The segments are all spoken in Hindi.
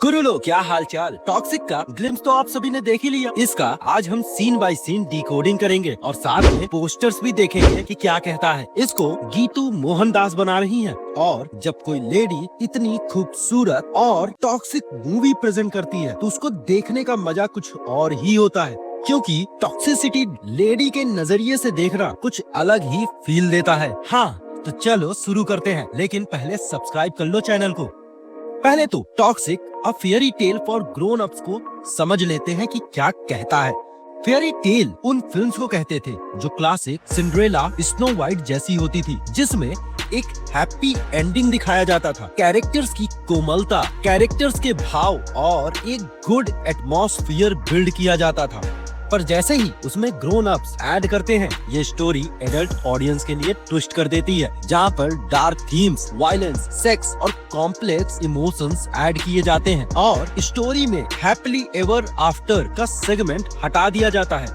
कुरुलो, क्या हाल चाल। टॉक्सिक का ग्लिम्स तो आप सभी ने देख ही लिया। इसका आज हम सीन बाय सीन डिकोडिंग करेंगे और साथ में पोस्टर्स भी देखेंगे कि क्या कहता है। इसको गीतू मोहनदास बना रही हैं। और जब कोई लेडी इतनी खूबसूरत और टॉक्सिक मूवी प्रेजेंट करती है तो उसको देखने का मजा कुछ और ही होता है, क्योंकि टॉक्सिसिटी लेडी के नजरिए से देखना कुछ अलग ही फील देता है। हाँ, तो चलो शुरू करते हैं, लेकिन पहले सब्सक्राइब कर लो चैनल को। पहले तो toxic a fairy tale for grown ups को समझ लेते हैं कि क्या कहता है। फेयरी टेल उन फिल्म्स को कहते थे जो क्लासिक सिंड्रेला, स्नो वाइट जैसी होती थी, जिसमें एक हैप्पी एंडिंग दिखाया जाता था। कैरेक्टर्स की कोमलता, कैरेक्टर्स के भाव और एक गुड एटमॉस्फेयर बिल्ड किया जाता था। पर जैसे ही उसमें ग्रोन अप्स ऐड करते हैं, ये स्टोरी एडल्ट ऑडियंस के लिए ट्विस्ट कर देती है, जहाँ पर डार्क थीम्स, वायलेंस, सेक्स और कॉम्प्लेक्स इमोशंस ऐड किए जाते हैं और स्टोरी में हैप्पीली एवर आफ्टर का सेगमेंट हटा दिया जाता है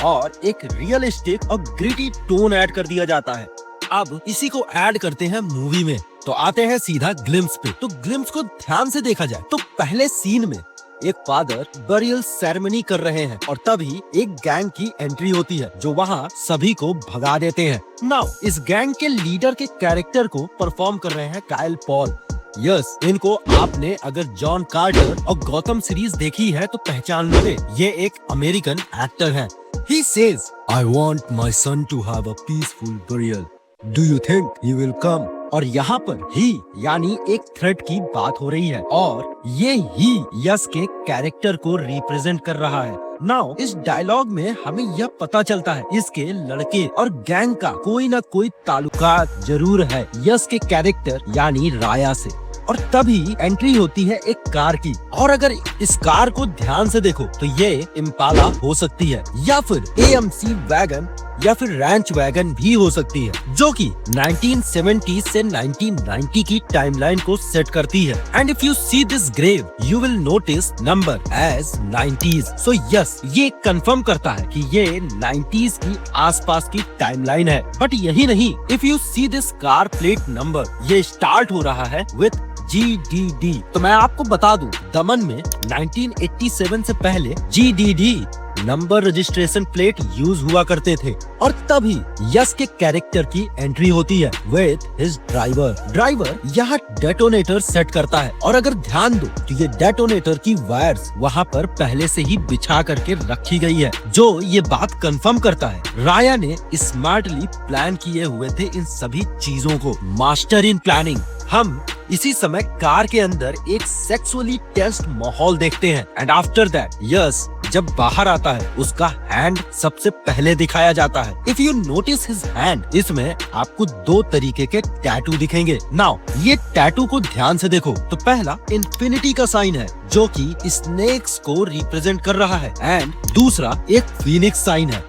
और एक रियलिस्टिक और ग्रिटी टोन ऐड कर दिया जाता है। अब इसी को ऐड करते हैं मूवी में, तो आते हैं सीधा ग्लिम्स पे। तो ग्लिम्स को ध्यान से देखा जाए तो पहले सीन में एक फादर बरियल सेरेमनी कर रहे हैं और तभी एक गैंग की एंट्री होती है जो वहाँ सभी को भगा देते हैं। नाउ इस गैंग के लीडर के कैरेक्टर को परफॉर्म कर रहे हैं काइल पॉल। यस, इनको आपने अगर जॉन कार्टर और गौतम सीरीज देखी है तो पहचान लोगे। ये एक अमेरिकन एक्टर है। He says, I want my son to have a peaceful burial. Do you think he will come? और यहाँ पर ही यानी एक थ्रेट की बात हो रही है और ये ही यस के कैरेक्टर को रिप्रेजेंट कर रहा है। नाउ इस डायलॉग में हमें यह पता चलता है इसके लड़के और गैंग का कोई ना कोई ताल्लुकात जरूर है यस के कैरेक्टर यानी राया से। और तभी एंट्री होती है एक कार की, और अगर इस कार को ध्यान से देखो तो ये इम्पाला हो सकती है या फिर AMC वैगन या फिर रैंच वैगन भी हो सकती है, जो कि 1970 से 1990 की टाइमलाइन को सेट करती है। And if you see this grave you will notice number as 90s। So yes, ये कंफर्म करता है कि ये 90s की आसपास की टाइमलाइन है। बट यही नहीं, if you see this car plate number, ये स्टार्ट हो रहा है विथ GDD। तो मैं आपको बता दूं, दमन में 1987 से पहले GDD number registration plate use हुआ करते थे और तभी यस के कैरेक्टर की एंट्री होती है विद हिज ड्राइवर यहाँ डेटोनेटर सेट करता है और अगर ध्यान दो तो ये डेटोनेटर की वायर्स वहाँ पर पहले से ही बिछा करके रखी गई है, जो ये बात कंफर्म करता है राया ने स्मार्टली प्लान किए हुए थे इन सभी चीजों को। Master in planning. हम इसी समय कार के अंदर एक सेक्सुअली टेंस्ड माहौल देखते हैं एंड आफ्टर दैट यस जब बाहर आता है उसका हैंड सबसे पहले दिखाया जाता है। If you notice his hand, इसमें आपको दो तरीके के टैटू दिखेंगे। नाउ ये टैटू को ध्यान से देखो तो पहला इन्फिनिटी का साइन है जो कि स्नेक्स को रिप्रेजेंट कर रहा है एंड दूसरा एक फीनिक्स साइन है।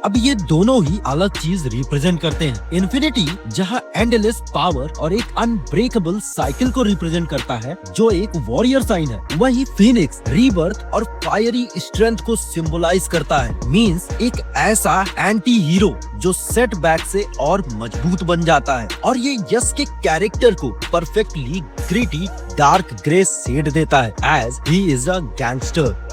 अब ये दोनों ही अलग चीज रिप्रेजेंट करते हैं। इन्फिनिटी जहाँ एंडलेस पावर और एक अनब्रेकेबल साइकिल को रिप्रेजेंट करता है जो एक वॉरियर साइन है, वही फीनिक्स रीबर्थ और फायरी स्ट्रेंथ को सिंबलाइज करता है। मींस एक ऐसा एंटी हीरो जो सेटबैक से और मजबूत बन जाता है और ये यस के कैरेक्टर को perfectly gritty dark grey shade देता है as he is a gangster.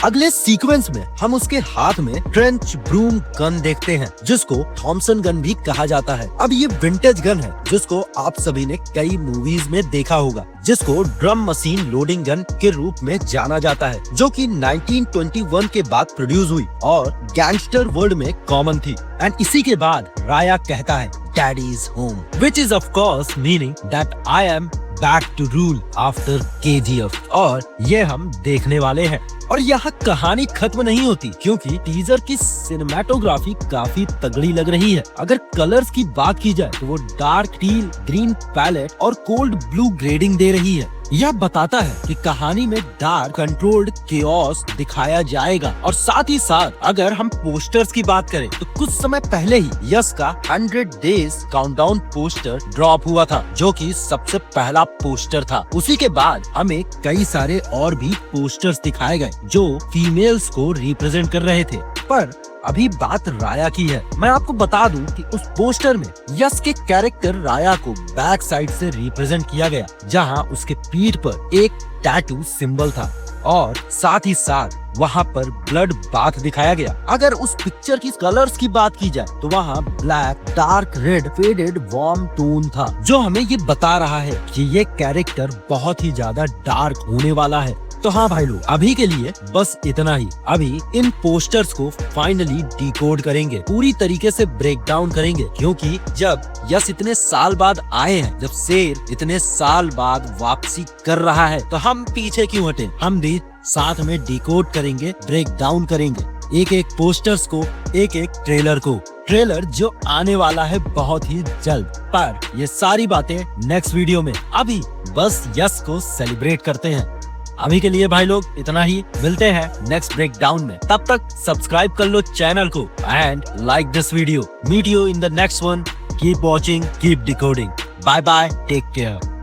अगले सीक्वेंस में हम उसके हाथ में ट्रेंच ब्रूम गन देखते हैं जिसको थॉमसन गन भी कहा जाता है। अब ये विंटेज गन है जिसको आप सभी ने कई मूवीज में देखा होगा, जिसको ड्रम मशीन लोडिंग गन के रूप में जाना जाता है, जो कि 1921 के बाद प्रोड्यूस हुई और गैंगस्टर वर्ल्ड में कॉमन थी। एंड इसी के बाद राया कहता है daddy is home, which is of course meaning that I am back to rule after KGF। और ये हम देखने वाले हैं और यहाँ कहानी खत्म नहीं होती, क्योंकि टीजर की सिनेमेटोग्राफी काफी तगड़ी लग रही है। अगर कलर्स की बात की जाए तो वो डार्क टील, ग्रीन पैलेट और कोल्ड ब्लू ग्रेडिंग दे रही है। यह बताता है कि कहानी में डार्क कंट्रोल्ड केओस दिखाया जाएगा। और साथ ही साथ अगर हम पोस्टर्स की बात करें तो कुछ समय पहले ही यस का 100 डेज काउंटडाउन पोस्टर ड्रॉप हुआ था, जो कि सबसे पहला पोस्टर था। उसी के बाद हमें कई सारे और भी पोस्टर्स दिखाए गए जो फीमेल्स को रिप्रेजेंट कर रहे थे। पर अभी बात राया की है। मैं आपको बता दूं कि उस पोस्टर में यस के कैरेक्टर राया को बैक साइड से रिप्रेजेंट किया गया, जहां उसके पीठ पर एक टैटू सिंबल था और साथ ही साथ वहाँ पर ब्लड बाथ दिखाया गया। अगर उस पिक्चर की कलर्स की बात की जाए तो वहाँ black, dark red, faded, warm tone था, जो हमें ये बता रहा है कि ये कैरेक्टर बहुत ही ज्यादा डार्क होने वाला है। तो हाँ भाई लोग, अभी के लिए बस इतना ही। अभी इन पोस्टर्स को फाइनली डिकोड करेंगे, पूरी तरीके से ब्रेक डाउन करेंगे, क्योंकि जब यश इतने साल बाद आए हैं, जब शेर इतने साल बाद वापसी कर रहा है, तो हम पीछे क्यों हटे। हम भी साथ में डिकोड करेंगे, ब्रेक डाउन करेंगे एक एक पोस्टर्स को, एक एक ट्रेलर को। ट्रेलर जो आने वाला है बहुत ही जल्द, पर ये सारी बातें नेक्स्ट वीडियो में। अभी बस यश को सेलिब्रेट करते हैं। अभी के लिए भाई लोग इतना ही, मिलते हैं नेक्स्ट ब्रेक डाउन में। तब तक सब्सक्राइब कर लो चैनल को and like this video. Meet you in the next one. Keep watching, keep decoding. Bye bye, take care.